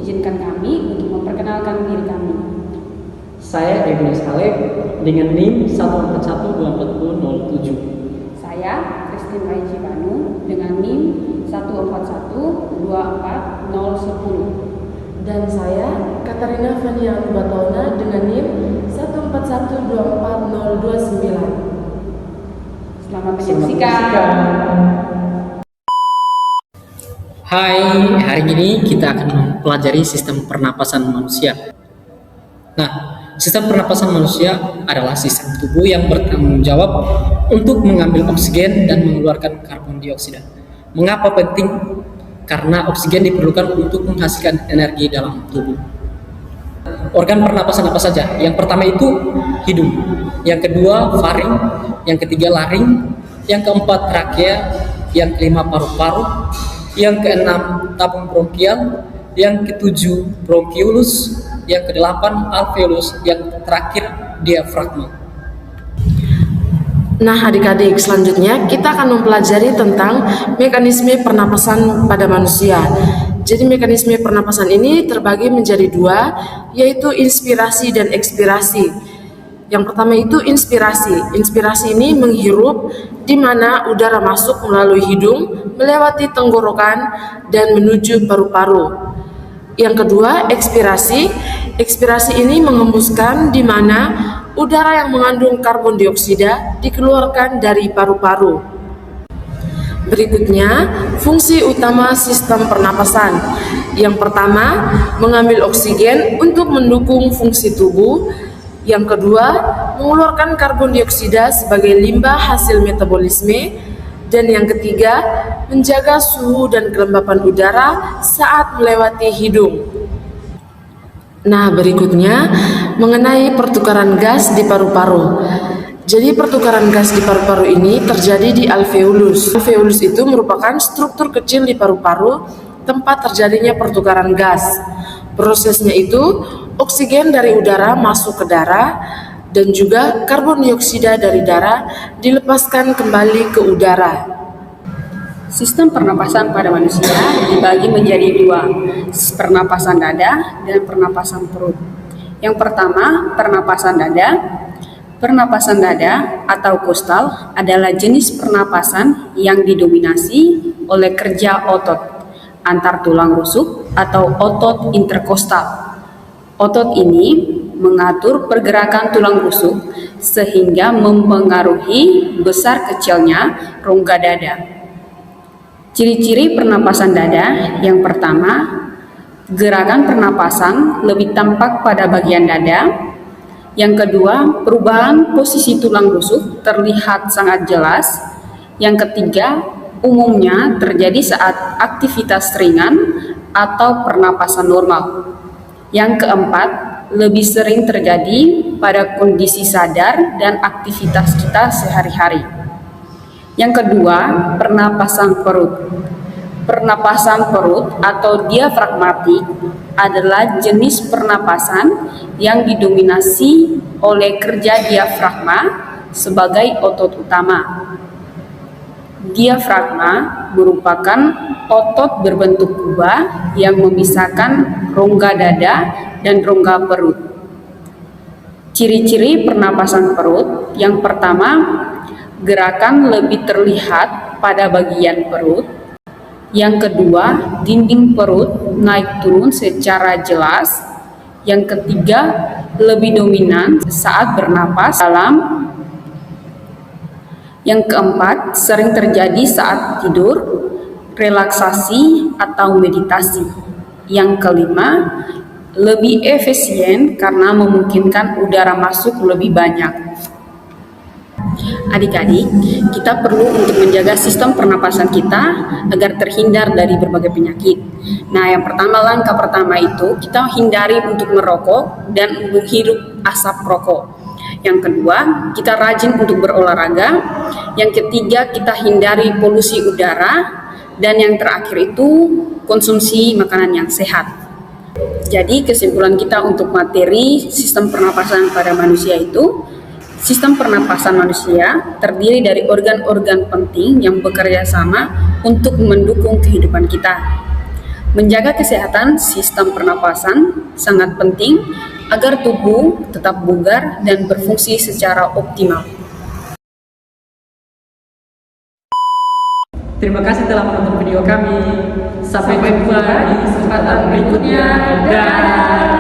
Izinkan kami untuk memperkenalkan diri kami. Saya Egois Alek dengan NIM 1412407. Saya Christine Raici Banu dengan NIM 141241010. Dan saya Katarina Fania Anubatona dengan NIM 141240229. Selamat menyaksikan. Hai, hari ini kita akan mempelajari sistem pernapasan manusia. Nah, sistem pernapasan manusia adalah sistem tubuh yang bertanggung jawab untuk mengambil oksigen dan mengeluarkan karbon dioksida. Mengapa penting? Karena oksigen diperlukan untuk menghasilkan energi dalam tubuh. Organ pernapasan apa saja? Yang pertama itu hidung, yang kedua faring, yang ketiga laring, yang keempat trakea, yang kelima paru-paru, yang keenam tabung bronkial, yang ketujuh bronkiolus, yang kedelapan alveolus, yang terakhir diafragma. Nah adik-adik, selanjutnya kita akan mempelajari tentang mekanisme pernapasan pada manusia. Jadi mekanisme pernapasan ini terbagi menjadi dua, yaitu inspirasi dan ekspirasi. Yang pertama itu inspirasi. Inspirasi ini menghirup, di mana udara masuk melalui hidung, melewati tenggorokan, dan menuju paru-paru. Yang kedua, ekspirasi. Ekspirasi ini menghembuskan, di mana udara yang mengandung karbon dioksida dikeluarkan dari paru-paru. Berikutnya, fungsi utama sistem pernapasan. Yang pertama, mengambil oksigen untuk mendukung fungsi tubuh. Yang kedua, mengeluarkan karbon dioksida sebagai limbah hasil metabolisme. Dan yang ketiga, menjaga suhu dan kelembapan udara saat melewati hidung. Nah, berikutnya mengenai pertukaran gas di paru-paru. Jadi pertukaran gas di paru-paru ini terjadi di alveolus. Alveolus itu merupakan struktur kecil di paru-paru tempat terjadinya pertukaran gas. Prosesnya itu oksigen dari udara masuk ke darah dan juga karbon dioksida dari darah dilepaskan kembali ke udara. Sistem pernapasan pada manusia dibagi menjadi dua, pernapasan dada dan pernapasan perut. Yang pertama, pernapasan dada. Pernapasan dada atau kostal adalah jenis pernapasan yang didominasi oleh kerja otot antar tulang rusuk atau otot interkostal. Otot ini mengatur pergerakan tulang rusuk sehingga mempengaruhi besar kecilnya rongga dada. Ciri-ciri pernapasan dada yang pertama, gerakan pernapasan lebih tampak pada bagian dada. Yang kedua, perubahan posisi tulang rusuk terlihat sangat jelas. Yang ketiga, umumnya terjadi saat aktivitas ringan atau pernapasan normal. Yang keempat, lebih sering terjadi pada kondisi sadar dan aktivitas kita sehari-hari. Yang kedua, pernapasan perut. Pernapasan perut atau diafragmatik adalah jenis pernapasan yang didominasi oleh kerja diafragma sebagai otot utama. Diafragma merupakan otot berbentuk kubah yang memisahkan rongga dada dan rongga perut. Ciri-ciri pernapasan perut yang pertama, gerakan lebih terlihat pada bagian perut. Yang kedua, dinding perut naik turun secara jelas. Yang ketiga, lebih dominan saat bernapas dalam. Yang keempat, sering terjadi saat tidur, relaksasi, atau meditasi. Yang kelima, lebih efisien karena memungkinkan udara masuk lebih banyak. Adik-adik, kita perlu untuk menjaga sistem pernapasan kita agar terhindar dari berbagai penyakit. Nah, yang pertama, langkah pertama itu kita hindari untuk merokok dan menghirup asap rokok. Yang kedua, kita rajin untuk berolahraga. Yang ketiga, kita hindari polusi udara. Dan yang terakhir itu konsumsi makanan yang sehat. Jadi kesimpulan kita untuk materi sistem pernapasan pada manusia itu, sistem pernapasan manusia terdiri dari organ-organ penting yang bekerja sama untuk mendukung kehidupan kita. Menjaga kesehatan sistem pernapasan sangat penting agar tubuh tetap bugar dan berfungsi secara optimal. Terima kasih telah menonton video kami. Sampai jumpa di kesempatan berikutnya. Dah.